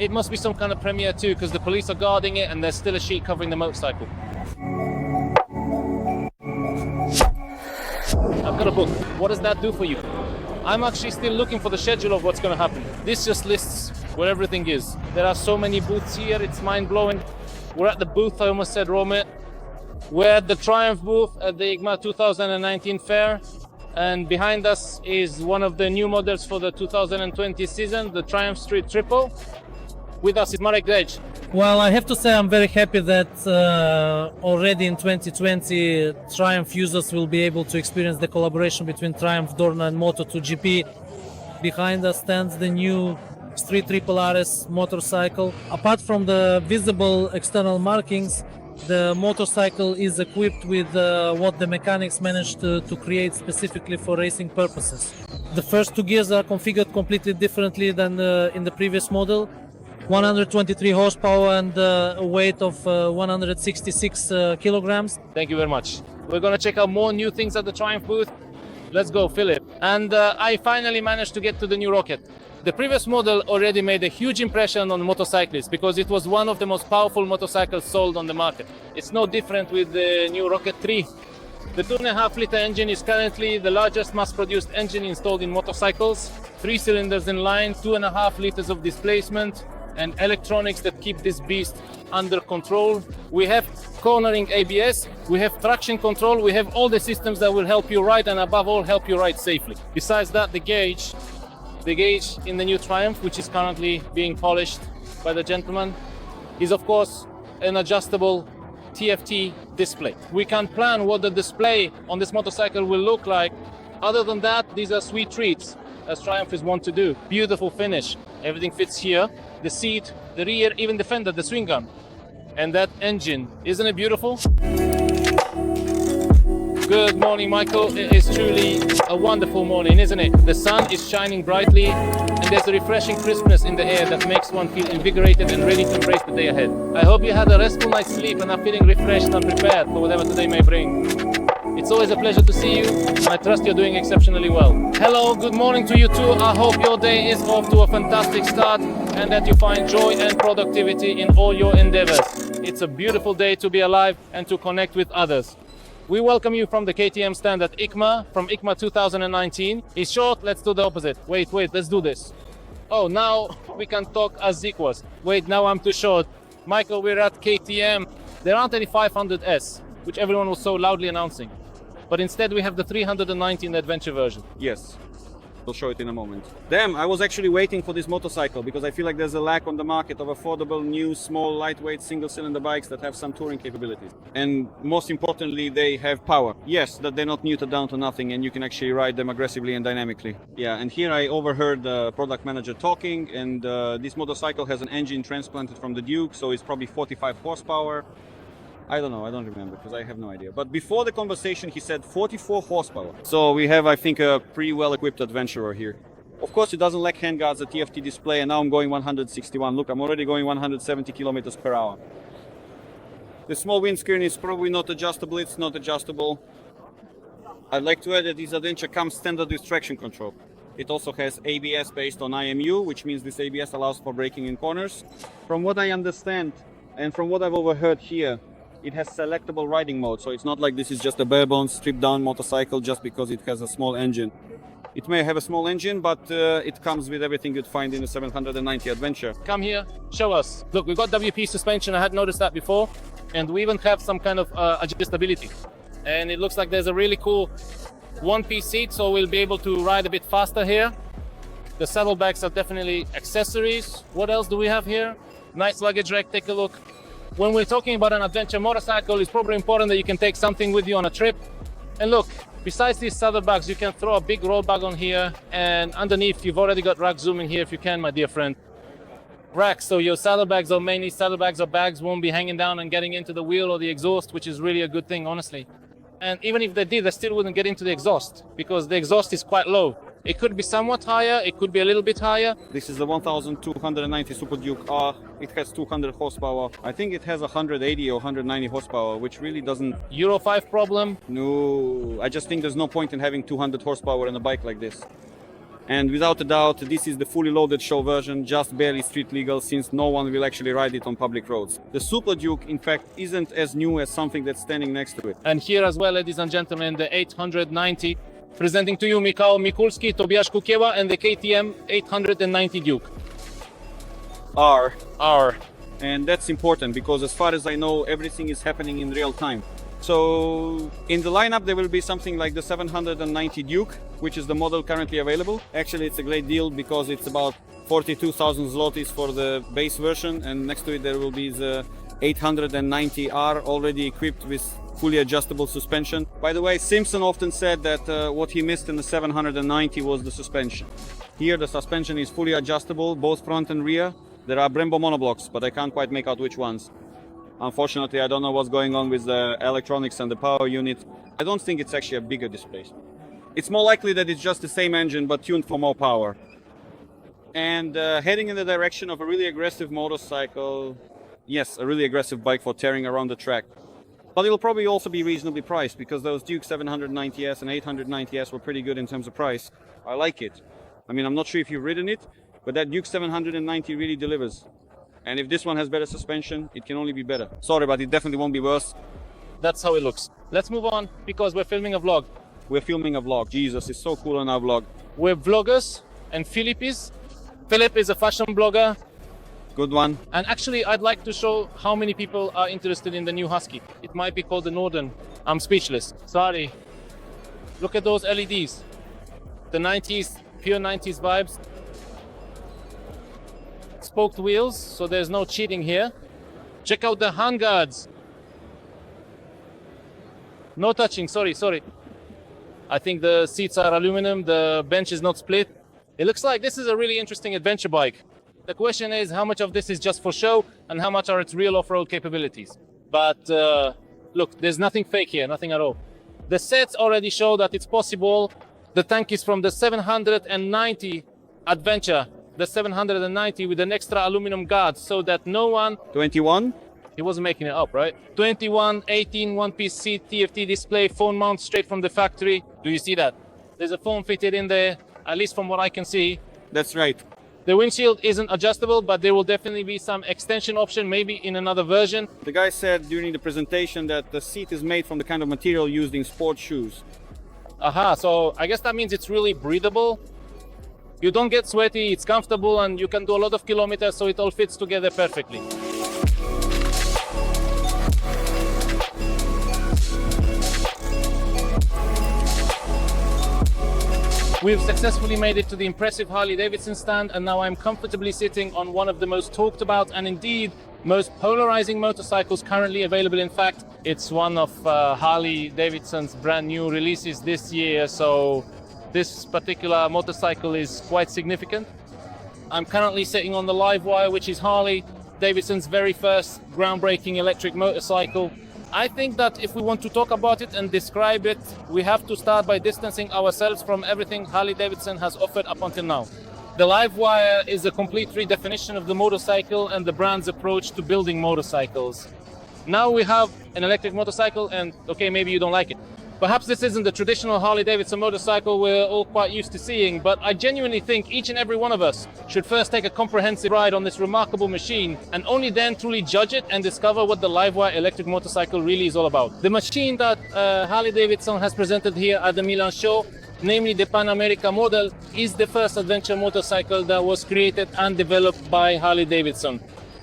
it must be some kind of premiere too, because the police are guarding it and there's still a sheet covering the motorcycle. I've got a book. What does that do for you? I'm actually still looking for the schedule of what's going to happen. This just lists where everything is. There are so many booths here, it's mind-blowing. We're at the booth, I almost said Rome. We're at the Triumph booth at the EICMA 2019 fair. And behind us is one of the new models for the 2020 season, the Triumph Street Triple. With us is Marek Greć. Well, I have to say I'm very happy that already in 2020 Triumph users will be able to experience the collaboration between Triumph, Dorna and Moto2GP. Behind us stands the new Street Triple RS motorcycle. Apart from the visible external markings, the motorcycle is equipped with what the mechanics managed to create specifically for racing purposes. The first two gears are configured completely differently than in the previous model. 123 horsepower and a weight of 166 kilograms. Thank you very much. We're going to check out more new things at the Triumph booth. Let's go, Philip. And I finally managed to get to the new Rocket. The previous model already made a huge impression on motorcyclists because it was one of the most powerful motorcycles sold on the market. It's no different with the new Rocket 3. The 2.5-liter engine is currently the largest mass-produced engine installed in motorcycles. 3 cylinders in line, 2.5 liters of displacement, and electronics that keep this beast under control. We have cornering ABS, we have traction control, we have all the systems that will help you ride and above all help you ride safely. Besides that, the gauge in the new Triumph, which is currently being polished by the gentleman, is of course an adjustable TFT display. We can plan what the display on this motorcycle will look like. Other than that, these are sweet treats, as Triumph is wont to do. Beautiful finish, everything fits here. The seat, the rear, even the fender, the swing arm. And that engine, isn't it beautiful? Good morning, Michael. It is truly a wonderful morning, isn't it? The sun is shining brightly and there's a refreshing crispness in the air that makes one feel invigorated and ready to embrace the day ahead. I hope you had a restful night's sleep and are feeling refreshed and prepared for whatever today may bring. It's always a pleasure to see you, and I trust you're doing exceptionally well. Hello, good morning to you too. I hope your day is off to a fantastic start and that you find joy and productivity in all your endeavors. It's a beautiful day to be alive and to connect with others. We welcome you from the KTM stand at EICMA, from EICMA 2019. It's short, let's do the opposite. Wait, let's do this. Oh, now we can talk as equals. Wait, now I'm too short. Michael, we're at KTM. There aren't any 500S, which everyone was so loudly announcing. But instead we have the 319 adventure version. Yes, I'll show it in a moment. Damn, I was actually waiting for this motorcycle because I feel like there's a lack on the market of affordable, new, small, lightweight, single-cylinder bikes that have some touring capabilities. And most importantly, they have power. Yes, that they're not neutered down to nothing and you can actually ride them aggressively and dynamically. Yeah, and here I overheard the product manager talking, and this motorcycle has an engine transplanted from the Duke, so it's probably 45 horsepower. I don't know, I don't remember because I have no idea. But before the conversation, he said 44 horsepower. So we have, I think, a pretty well-equipped adventurer here. Of course, it doesn't lack handguards, a TFT display, and now I'm going 161. Look, I'm already going 170 kilometers per hour. The small windscreen is probably not adjustable, it's not adjustable. I'd like to add that this adventure comes standard with traction control. It also has ABS based on IMU, which means this ABS allows for braking in corners. From what I understand, and from what I've overheard here, it has selectable riding mode, so it's not like this is just a bare-bones stripped-down motorcycle just because it has a small engine. It may have a small engine, but it comes with everything you'd find in a 790 Adventure. Come here, show us. Look, we've got WP suspension, I had noticed that before, and we even have some kind of adjustability. And it looks like there's a really cool one-piece seat, so we'll be able to ride a bit faster here. The saddlebags are definitely accessories. What else do we have here? Nice luggage rack, take a look. When we're talking about an adventure motorcycle, it's probably important that you can take something with you on a trip. And look, besides these saddlebags, you can throw a big roll bag on here, and underneath you've already got rack zooming here if you can, my dear friend. Racks, so your saddlebags or mainly saddlebags or bags won't be hanging down and getting into the wheel or the exhaust, which is really a good thing, honestly. And even if they did, they still wouldn't get into the exhaust because the exhaust is quite low. It could be somewhat higher, it could be a little bit higher. This is the 1290 Super Duke R. It has 200 horsepower. I think it has 180 or 190 horsepower, which really doesn't... Euro 5 problem? No, I just think there's no point in having 200 horsepower in a bike like this. And without a doubt, this is the fully loaded show version, just barely street legal, since no one will actually ride it on public roads. The Super Duke, in fact, isn't as new as something that's standing next to it. And here as well, ladies and gentlemen, the 890. Presenting to you Michał Mikulski, Tobiasz Kukiewa, and the KTM 890 Duke. R. R. And that's important because as far as I know, everything is happening in real time. So in the lineup there will be something like the 790 Duke, which is the model currently available. Actually it's a great deal because it's about 42,000 zlotys for the base version, and next to it there will be the 890R already equipped with fully adjustable suspension. By the way, Simpson often said that what he missed in the 790 was the suspension. Here the suspension is fully adjustable, both front and rear. There are Brembo monoblocks, but I can't quite make out which ones. Unfortunately, I don't know what's going on with the electronics and the power unit. I don't think it's actually a bigger displacement. It's more likely that it's just the same engine, but tuned for more power. And heading in the direction of a really aggressive motorcycle. Yes, a really aggressive bike for tearing around the track. But it'll probably also be reasonably priced, because those Duke 790S and 890S were pretty good in terms of price. I like it. I mean, I'm not sure if you've ridden it, but that Duke 790 really delivers. And if this one has better suspension, it can only be better. Sorry, but it definitely won't be worse. That's how it looks. Let's move on because we're filming a vlog. We're filming a vlog. Jesus, it's so cool on our vlog. We're vloggers, and Philip is. Philip is a fashion blogger. Good one. And actually, I'd like to show how many people are interested in the new Husky. It might be called the Northern. I'm speechless. Sorry. Look at those LEDs. The 90s, pure 90s vibes. Spoked wheels, so there's no cheating here. Check out the handguards. No touching, sorry. I think the seats are aluminum, the bench is not split. It looks like this is a really interesting adventure bike. The question is how much of this is just for show and how much are its real off-road capabilities. But look, there's nothing fake here, nothing at all. The sets already show that it's possible. The tank is from the 790 Adventure. The 790 with an extra aluminum guard so that no one... 21? He wasn't making it up, right? 21, 18, one-piece seat, TFT display, phone mount straight from the factory. Do you see that? There's a phone fitted in there, at least from what I can see. That's right. The windshield isn't adjustable, but there will definitely be some extension option, maybe in another version. The guy said during the presentation that the seat is made from the kind of material used in sports shoes. Aha, so I guess that means it's really breathable. You don't get sweaty, it's comfortable, and you can do a lot of kilometers, so it all fits together perfectly. We've successfully made it to the impressive Harley-Davidson stand, and now I'm comfortably sitting on one of the most talked about and indeed most polarizing motorcycles currently available. In fact, it's one of Harley-Davidson's brand new releases this year, so this particular motorcycle is quite significant. I'm currently sitting on the Livewire, which is Harley-Davidson's very first groundbreaking electric motorcycle. I think that if we want to talk about it and describe it, we have to start by distancing ourselves from everything Harley-Davidson has offered up until now. The Livewire is a complete redefinition of the motorcycle and the brand's approach to building motorcycles. Now we have an electric motorcycle, and okay, maybe you don't like it. Perhaps this isn't the traditional Harley-Davidson motorcycle we're all quite used to seeing, but I genuinely think each and every one of us should first take a comprehensive ride on this remarkable machine and only then truly judge it and discover what the Livewire electric motorcycle really is all about. The machine that Harley-Davidson has presented here at the Milan show, namely the Pan America model, is the first adventure motorcycle that was created and developed by Harley-Davidson.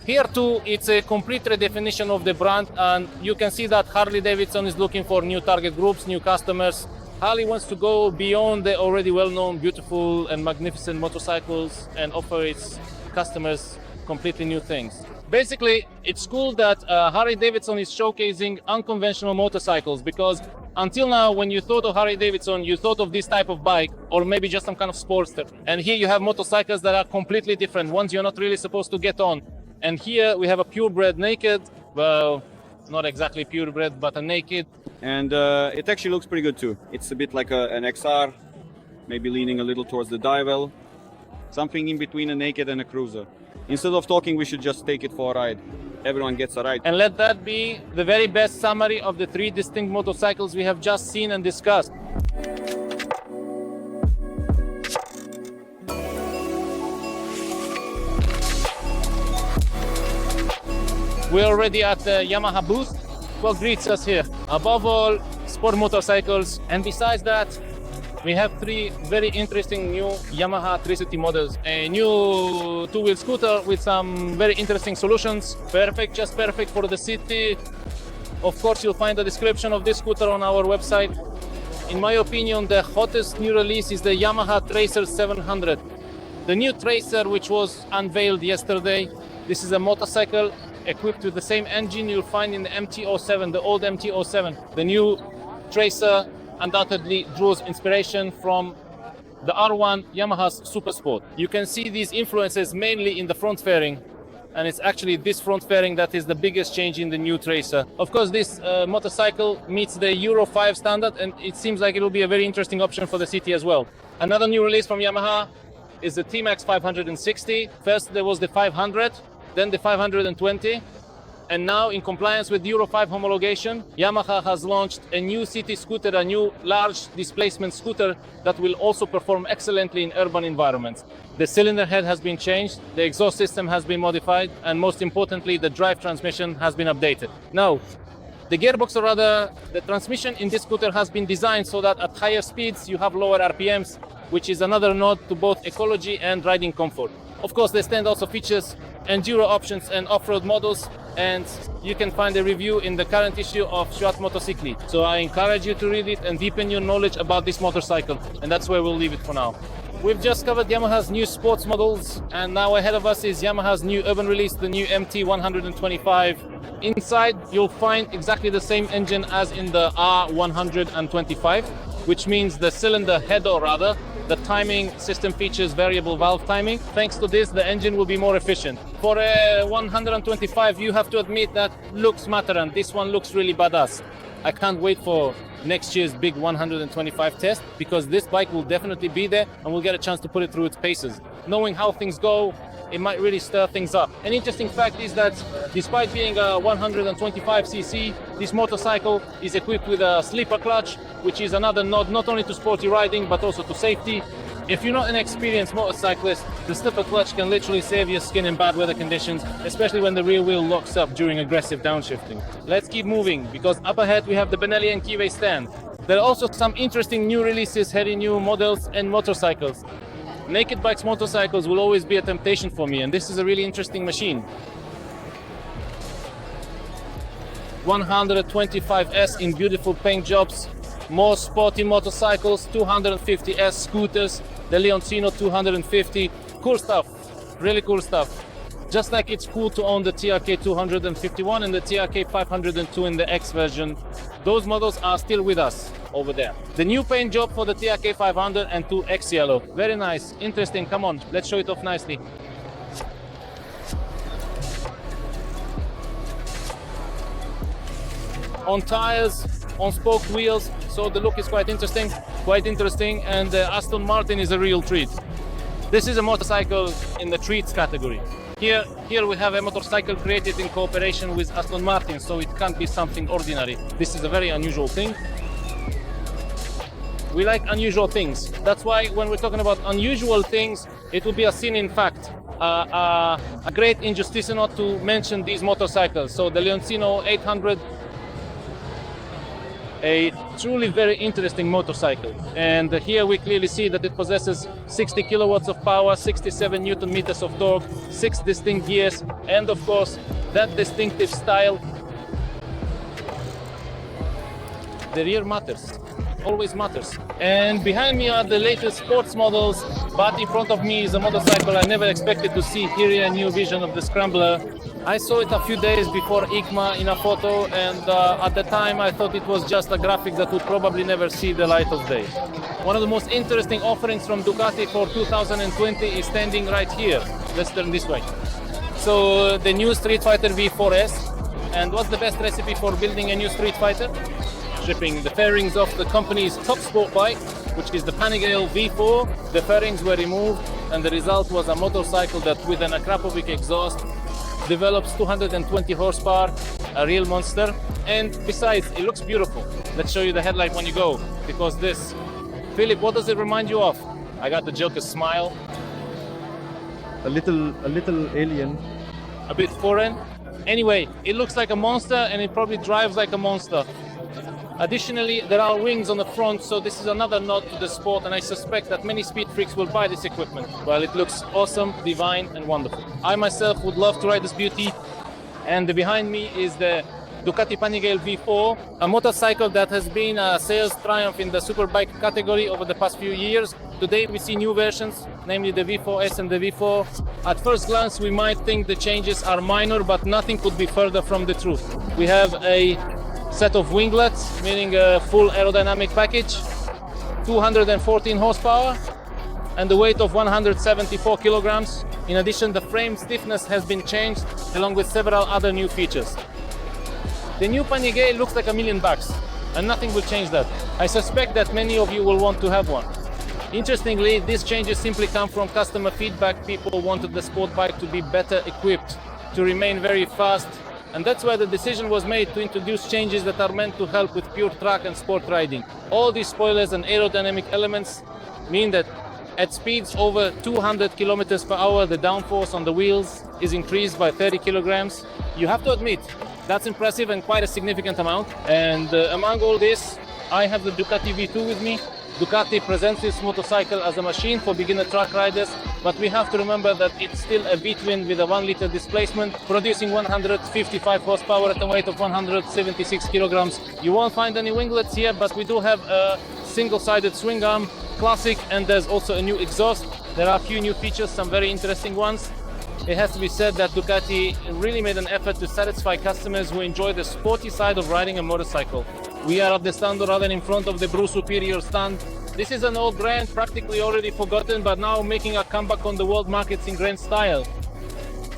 Here too, it's a complete redefinition of the brand, and you can see that Harley-Davidson is looking for new target groups, new customers. Harley wants to go beyond the already well-known, beautiful and magnificent motorcycles and offer its customers completely new things. Basically, it's cool that Harley-Davidson is showcasing unconventional motorcycles, because until now, when you thought of Harley-Davidson, you thought of this type of bike, or maybe just some kind of sportster. And here you have motorcycles that are completely different, ones you're not really supposed to get on. And here we have a purebred naked, well, not exactly purebred, but a naked. And it actually looks pretty good too. It's a bit like an XR, maybe leaning a little towards the Divel. Something in between a naked and a cruiser. Instead of talking, we should just take it for a ride. Everyone gets a ride. And let that be the very best summary of the three distinct motorcycles we have just seen and discussed. We're already at the Yamaha booth. What greets us here? Above all, sport motorcycles. And besides that, we have three very interesting new Yamaha Tracer models. A new two-wheel scooter with some very interesting solutions. Perfect, just perfect for the city. Of course, you'll find the description of this scooter on our website. In my opinion, the hottest new release is the Yamaha Tracer 700. The new Tracer, which was unveiled yesterday. This is a motorcycle equipped with the same engine you'll find in the MT-07, the old MT-07. The new Tracer undoubtedly draws inspiration from the R1 Yamaha's Super Sport. You can see these influences mainly in the front fairing, and it's actually this front fairing that is the biggest change in the new Tracer. Of course, this motorcycle meets the Euro 5 standard, and it seems like it will be a very interesting option for the city as well. Another new release from Yamaha is the T-Max 560. First there was the 500, then the 520. And now, in compliance with Euro 5 homologation, Yamaha has launched a new city scooter, a new large displacement scooter that will also perform excellently in urban environments. The cylinder head has been changed, the exhaust system has been modified, and most importantly, the drive transmission has been updated. Now, the gearbox, or rather, the transmission in this scooter has been designed so that at higher speeds you have lower RPMs, which is another nod to both ecology and riding comfort. Of course, the stand also features enduro options and off-road models, and you can find a review in the current issue of Świat Motocykli. So I encourage you to read it and deepen your knowledge about this motorcycle, and that's where we'll leave it for now. We've just covered Yamaha's new sports models, and now ahead of us is Yamaha's new urban release, the new MT-125. Inside, you'll find exactly the same engine as in the R125, which means the cylinder head, or rather, the timing system features variable valve timing. Thanks to this, the engine will be more efficient. For a 125, you have to admit that looks matter, and this one looks really badass. I can't wait for next year's big 125 test, because this bike will definitely be there and we'll get a chance to put it through its paces. Knowing how things go, it might really stir things up. An interesting fact is that despite being a 125cc, this motorcycle is equipped with a slipper clutch, which is another nod not only to sporty riding but also to safety. If you're not an experienced motorcyclist, the slipper clutch can literally save your skin in bad weather conditions, especially when the rear wheel locks up during aggressive downshifting. Let's keep moving, because up ahead we have the Benelli and Kiwi stand. There are also some interesting new releases, heady new models and motorcycles. Naked bikes motorcycles will always be a temptation for me, and this is a really interesting machine. 125S in beautiful paint jobs, more sporty motorcycles, 250S scooters, the Leoncino 250, cool stuff, really cool stuff. Just like it's cool to own the TRK 251 and the TRK 502 in the X version, those models are still with us over there. The new paint job for the TRK 500 and 2X Yellow. Very nice, interesting, come on, let's show it off nicely. On tires, on spoked wheels, so the look is quite interesting, and the Aston Martin is a real treat. This is a motorcycle in the treats category. Here we have a motorcycle created in cooperation with Aston Martin, so it can't be something ordinary. This is a very unusual thing. We like unusual things. That's why when we're talking about unusual things, it would be a sin in fact. A great injustice not to mention these motorcycles. So the Leoncino 800, a truly very interesting motorcycle. And here we clearly see that it possesses 60 kilowatts of power, 67 Newton meters of torque, 6 distinct gears, and of course, that distinctive style. The rear matters, always matters. And behind me are the latest sports models, but in front of me is a motorcycle I never expected to see. Here a new vision of the Scrambler. I saw it a few days before EICMA in a photo, and at the time I thought it was just a graphic that would probably never see the light of day. One of the most interesting offerings from Ducati for 2020 is standing right here. Let's turn this way. So the new Streetfighter V4S. And what's the best recipe for building a new Street Fighter? Stripping the fairings off the company's top sport bike, which is the Panigale V4. The fairings were removed, and the result was a motorcycle that, with an Akrapovic exhaust, develops 220 horsepower, a real monster. And besides, it looks beautiful. Let's show you the headlight when you go, because this... Philip, what does it remind you of? I got the Joker's smile. A little alien. A bit foreign. Anyway, it looks like a monster and it probably drives like a monster. Additionally, there are wings on the front, so this is another nod to the sport, and I suspect that many speed freaks will buy this equipment. Well, it looks awesome, divine, and wonderful. I myself would love to ride this beauty, and behind me is the Ducati Panigale V4, a motorcycle that has been a sales triumph in the superbike category over the past few years. Today we see new versions, namely the V4S and the V4. At first glance we might think the changes are minor, but nothing could be further from the truth. We have a set of winglets, meaning a full aerodynamic package, 214 horsepower, and the weight of 174 kilograms. In addition, the frame stiffness has been changed, along with several other new features. The new Panigale looks like $1 million, and nothing will change that. I suspect that many of you will want to have one. Interestingly, these changes simply come from customer feedback. People wanted the sport bike to be better equipped, to remain very fast, and that's why the decision was made to introduce changes that are meant to help with pure track and sport riding. All these spoilers and aerodynamic elements mean that at speeds over 200 kilometers per hour, the downforce on the wheels is increased by 30 kilograms. You have to admit, that's impressive and quite a significant amount. And among all this, I have the Ducati V2 with me. Ducati presents this motorcycle as a machine for beginner track riders, but we have to remember that it's still a V-twin with a 1-liter displacement, producing 155 horsepower at a weight of 176 kilograms. You won't find any winglets here, but we do have a single-sided swing arm, classic, and there's also a new exhaust. There are a few new features, some very interesting ones. It has to be said that Ducati really made an effort to satisfy customers who enjoy the sporty side of riding a motorcycle. We are at the stand rather than in front of the Bru Superior stand. This is an old brand, practically already forgotten, but now making a comeback on the world markets in grand style.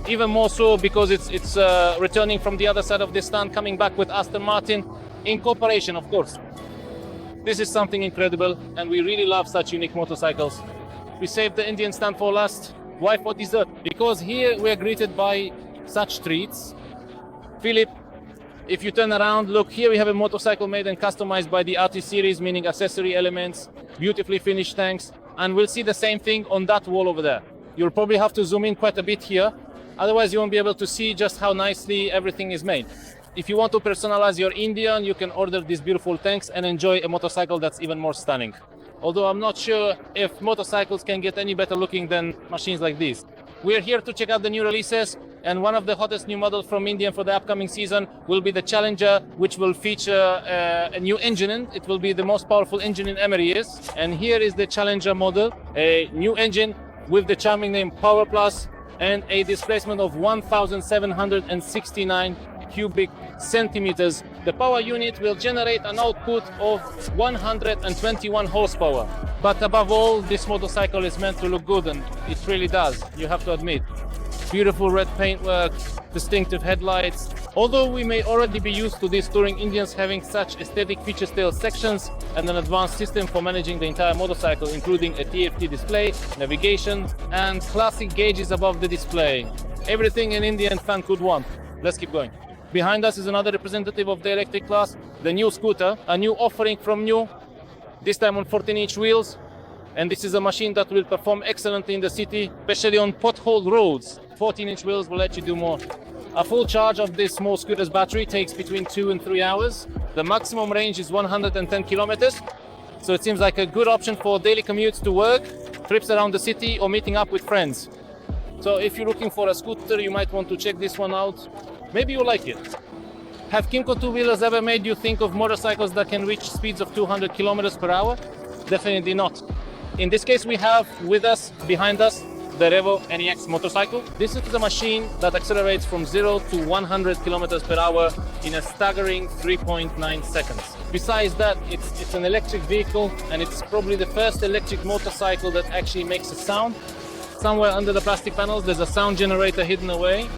Even more so because it's returning from the other side of the stand, coming back with Aston Martin, in cooperation, of course. This is something incredible, and we really love such unique motorcycles. We saved the Indian stand for last. Why for dessert? Because here we are greeted by such treats. Philip, if you turn around, look, here we have a motorcycle made and customized by the RT series, meaning accessory elements, beautifully finished tanks, and we'll see the same thing on that wall over there. You'll probably have to zoom in quite a bit here, otherwise you won't be able to see just how nicely everything is made. If you want to personalize your Indian, you can order these beautiful tanks and enjoy a motorcycle that's even more stunning. Although I'm not sure if motorcycles can get any better looking than machines like these. We're here to check out the new releases, and one of the hottest new models from Indian for the upcoming season will be the Challenger, which will feature a new engine in. It will be the most powerful engine in ever years. And here is the Challenger model, a new engine with the charming name Power Plus and a displacement of 1,769 cubic centimeters. The power unit will generate an output of 121 horsepower. But above all, this motorcycle is meant to look good, and it really does, you have to admit. Beautiful red paintwork, distinctive headlights. Although we may already be used to these touring Indians having such aesthetic feature style sections and an advanced system for managing the entire motorcycle, including a TFT display, navigation, and classic gauges above the display. Everything an Indian fan could want. Let's keep going. Behind us is another representative of the electric class, the new scooter, a new offering from New, this time on 14-inch wheels. And this is a machine that will perform excellently in the city, especially on potholed roads. 14-inch wheels will let you do more. A full charge of this small scooter's battery takes between 2 and 3 hours. The maximum range is 110 kilometers. So it seems like a good option for daily commutes to work, trips around the city, or meeting up with friends. So if you're looking for a scooter, you might want to check this one out. Maybe you like it. Have Kymco two-wheelers ever made you think of motorcycles that can reach speeds of 200 kilometers per hour? Definitely not. In this case, we have with us, behind us, the Revo NEX motorcycle. This is a machine that accelerates from 0 to 100 kilometers per hour in a staggering 3.9 seconds. Besides that, it's an electric vehicle, and it's probably the first electric motorcycle that actually makes a sound. Somewhere under the plastic panels, there's a sound generator hidden away.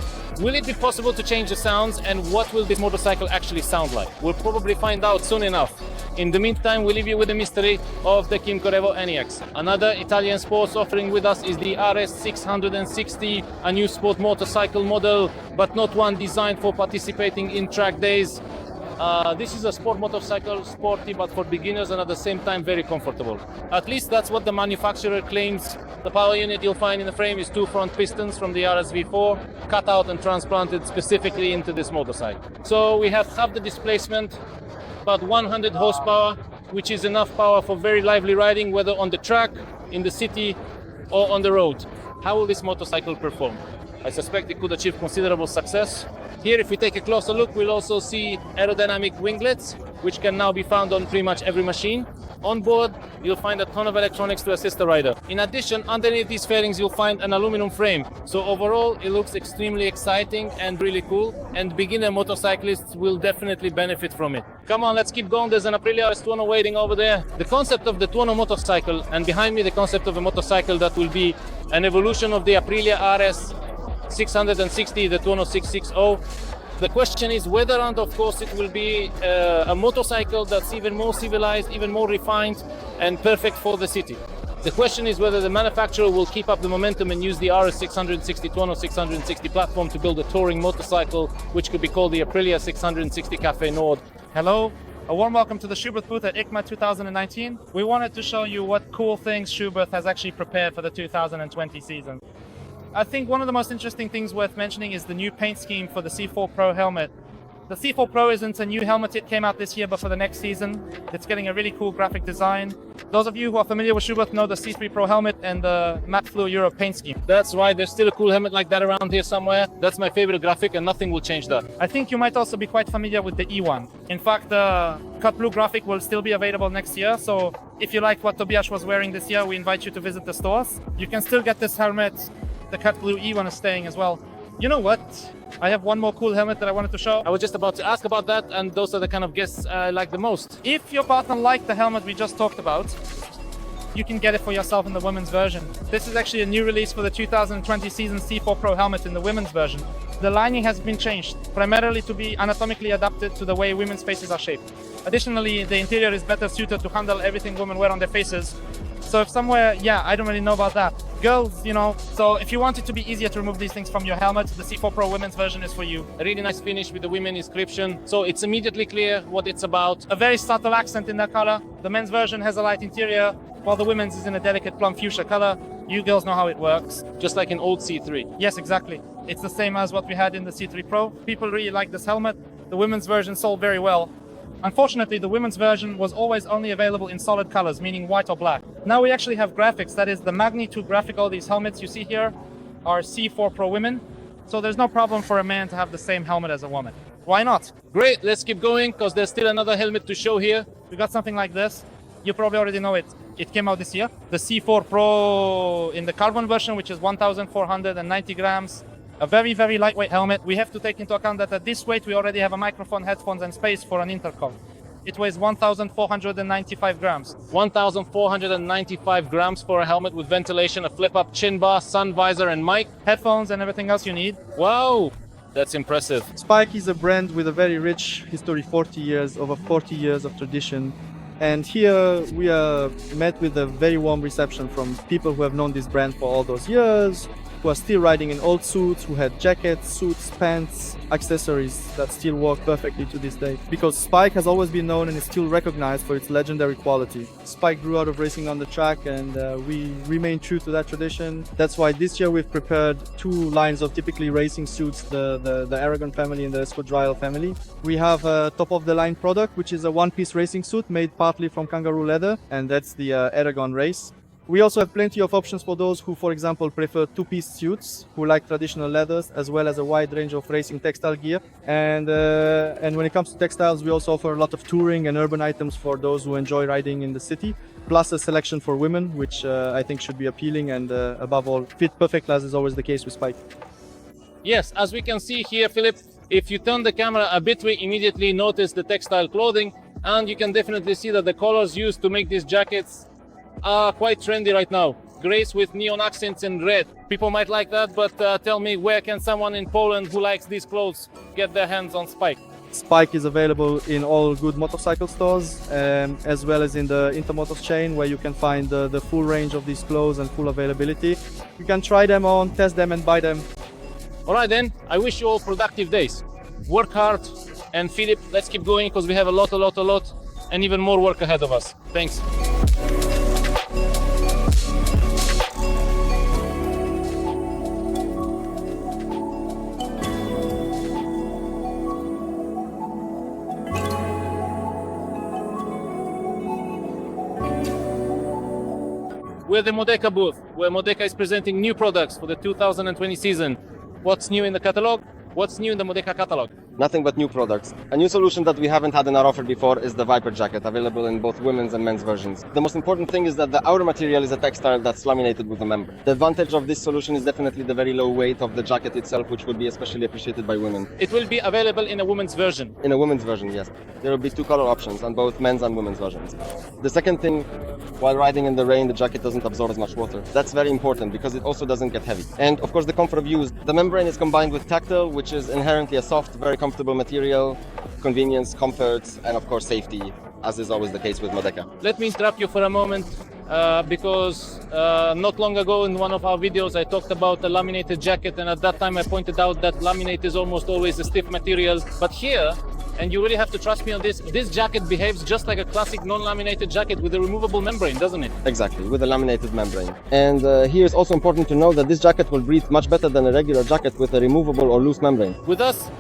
Will it be possible to change the sounds, and what will this motorcycle actually sound like? We'll probably find out soon enough. In the meantime, we leave you with the mystery of the Kymco Revo NEX. Another Italian sports offering with us is the RS 660, a new sport motorcycle model, but not one designed for participating in track days. This is a sport motorcycle, sporty but for beginners, and at the same time very comfortable. At least that's what the manufacturer claims The power unit you'll find in the frame is two front pistons from the RS V4, cut out and transplanted specifically into this motorcycle. So we have half the displacement, about 100 horsepower, which is enough power for very lively riding, whether on the track, in the city, or on the road. How will this motorcycle perform? I suspect it could achieve considerable success. Here, if we take a closer look, we'll also see aerodynamic winglets, which can now be found on pretty much every machine. On board, you'll find a ton of electronics to assist the rider. In addition, underneath these fairings, you'll find an aluminum frame. So overall, it looks extremely exciting and really cool, and beginner motorcyclists will definitely benefit from it. Come on, let's keep going. There's an Aprilia RS Tuono waiting over there. The concept of the Tuono motorcycle, and behind me the concept of a motorcycle that will be an evolution of the Aprilia RS 660, the Tuono 660. The question is whether, and of course, it will be a motorcycle that's even more civilized, even more refined, and perfect for the city. The question is whether the manufacturer will keep up the momentum and use the RS 660 Tuono 660 platform to build a touring motorcycle, which could be called the Aprilia 660 Cafe Nord. Hello, a warm welcome to the Schubert booth at EICMA 2019. We wanted to show you what cool things Schubert has actually prepared for the 2020 season. I think one of the most interesting things worth mentioning is the new paint scheme for the C4 Pro helmet. The C4 Pro isn't a new helmet, it came out this year, but for the next season. It's getting a really cool graphic design. Those of you who are familiar with Schubert know the C3 Pro helmet and the Matte Fluor Europe paint scheme. That's right, there's still a cool helmet like that around here somewhere. That's my favorite graphic and nothing will change that. I think you might also be quite familiar with the E1. In fact, the cut blue graphic will still be available next year, so if you liked what Tobias was wearing this year, we invite you to visit the stores. You can still get this helmet. The cut blue E1 is staying as well. You know what? I have one more cool helmet that I wanted to show. I was just about to ask about that, and those are the kind of guests I like the most. If your partner liked the helmet we just talked about, you can get it for yourself in the women's version. This is actually a new release for the 2020 season C4 Pro helmet in the women's version. The lining has been changed, primarily to be anatomically adapted to the way women's faces are shaped. Additionally, the interior is better suited to handle everything women wear on their faces. So if somewhere, I don't really know about that. Girls, so if you want it to be easier to remove these things from your helmet, the C4 Pro women's version is for you. A really nice finish with the women inscription, so it's immediately clear what it's about. A very subtle accent in that color. The men's version has a light interior, while the women's is in a delicate plum fuchsia color. You girls know how it works. Just like an old C3. Yes, exactly. It's the same as what we had in the C3 Pro. People really like this helmet. The women's version sold very well. Unfortunately, the women's version was always only available in solid colors, meaning white or black. Now we actually have graphics, that is the magnitude graphic. All these helmets you see here are C4 Pro women, so there's no problem for a man to have the same helmet as a woman. Why not? Great, let's keep going, because there's still another helmet to show here. We got something like this. You probably already know it. It came out this year. The C4 Pro in the carbon version, which is 1,490 grams. A very, very lightweight helmet. We have to take into account that at this weight, we already have a microphone, headphones, and space for an intercom. It weighs 1,495 grams. 1,495 grams for a helmet with ventilation, a flip-up chin bar, sun visor, and mic. Headphones and everything else you need. Wow, that's impressive. Spike is a brand with a very rich history, over 40 years of tradition. And here we are met with a very warm reception from people who have known this brand for all those years, who are still riding in old suits, who had jackets, suits, pants, accessories that still work perfectly to this day. Because Spike has always been known and is still recognized for its legendary quality. Spike grew out of racing on the track, and we remain true to that tradition. That's why this year we've prepared two lines of typically racing suits, the Aragon family and the Esquadrille family. We have a top-of-the-line product, which is a one-piece racing suit made partly from kangaroo leather, and that's the Aragon Race. We also have plenty of options for those who, for example, prefer two-piece suits, who like traditional leathers, as well as a wide range of racing textile gear. And when it comes to textiles, we also offer a lot of touring and urban items for those who enjoy riding in the city, plus a selection for women, which I think should be appealing and, above all, fit perfect, as is always the case with Spike. Yes, as we can see here, Philip, if you turn the camera a bit, we immediately notice the textile clothing, and you can definitely see that the colors used to make these jackets are quite trendy right now. Grays with neon accents in red. People might like that, but tell me, where can someone in Poland who likes these clothes get their hands on Spike? Spike is available in all good motorcycle stores, as well as in the Intermotors chain, where you can find the full range of these clothes and full availability. You can try them on, test them, and buy them. All right then, I wish you all productive days. Work hard, and Philip, let's keep going, because we have a lot, and even more work ahead of us. Thanks. We're the Modica booth, where Modica is presenting new products for the 2020 season. What's new in the catalog? What's new in the Modica catalog? Nothing but new products. A new solution that we haven't had in our offer before is the Viper jacket, available in both women's and men's versions. The most important thing is that the outer material is a textile that's laminated with a membrane. The advantage of this solution is definitely the very low weight of the jacket itself, which would be especially appreciated by women. It will be available in a women's version. In a women's version, yes. There will be 2 color options on both men's and women's versions. The second thing, while riding in the rain, the jacket doesn't absorb as much water. That's very important because it also doesn't get heavy. And of course, the comfort of use. The membrane is combined with tactile, which is inherently a soft, very comfortable material, convenience, comfort, and of course safety, as is always the case with Modica. Let me interrupt you for a moment because not long ago in one of our videos I talked about a laminated jacket, and at that time I pointed out that laminate is almost always a stiff material. But here, and you really have to trust me on this jacket behaves just like a classic non-laminated jacket with a removable membrane, doesn't it? Exactly, with a laminated membrane. And here it's also important to know that this jacket will breathe much better than a regular jacket with a removable or loose membrane. With us,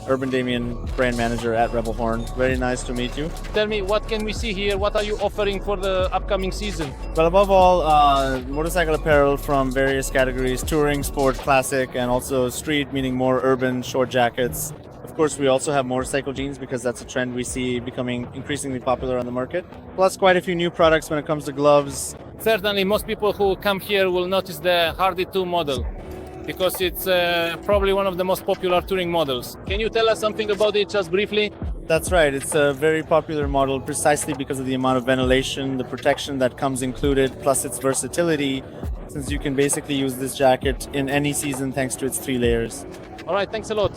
Urban Damien, brand manager at Rebel Horn. Very nice to meet you. tell me, what can we see here? What are you offering for the upcoming season? Well, above all, motorcycle apparel from various categories: touring, sport, classic, and also street, meaning more urban short jackets. Of course, we also have motorcycle jeans because that's a trend we see becoming increasingly popular on the market. Plus, quite a few new products when it comes to gloves. Certainly, most people who come here will notice the Hardy 2 model because it's probably one of the most popular touring models. Can you tell us something about it just briefly? That's right, it's a very popular model precisely because of the amount of ventilation, the protection that comes included, plus its versatility, since you can basically use this jacket in any season thanks to its 3 layers. All right, thanks a lot.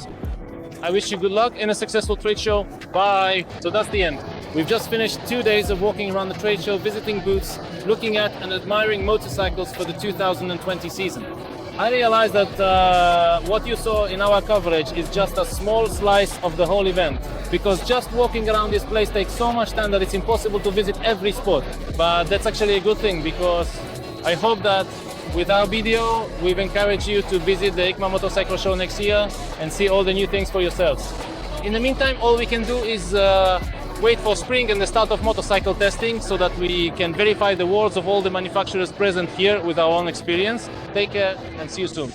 I wish you good luck in a successful trade show. Bye. So that's the end. We've just finished 2 days of walking around the trade show, visiting booths, looking at and admiring motorcycles for the 2020 season. I realized that what you saw in our coverage is just a small slice of the whole event, because just walking around this place takes so much time that it's impossible to visit every spot. But that's actually a good thing, because I hope that with our video, we've encouraged you to visit the EICMA Motorcycle Show next year and see all the new things for yourselves. In the meantime, all we can do is wait for spring and the start of motorcycle testing so that we can verify the words of all the manufacturers present here with our own experience. Take care and see you soon.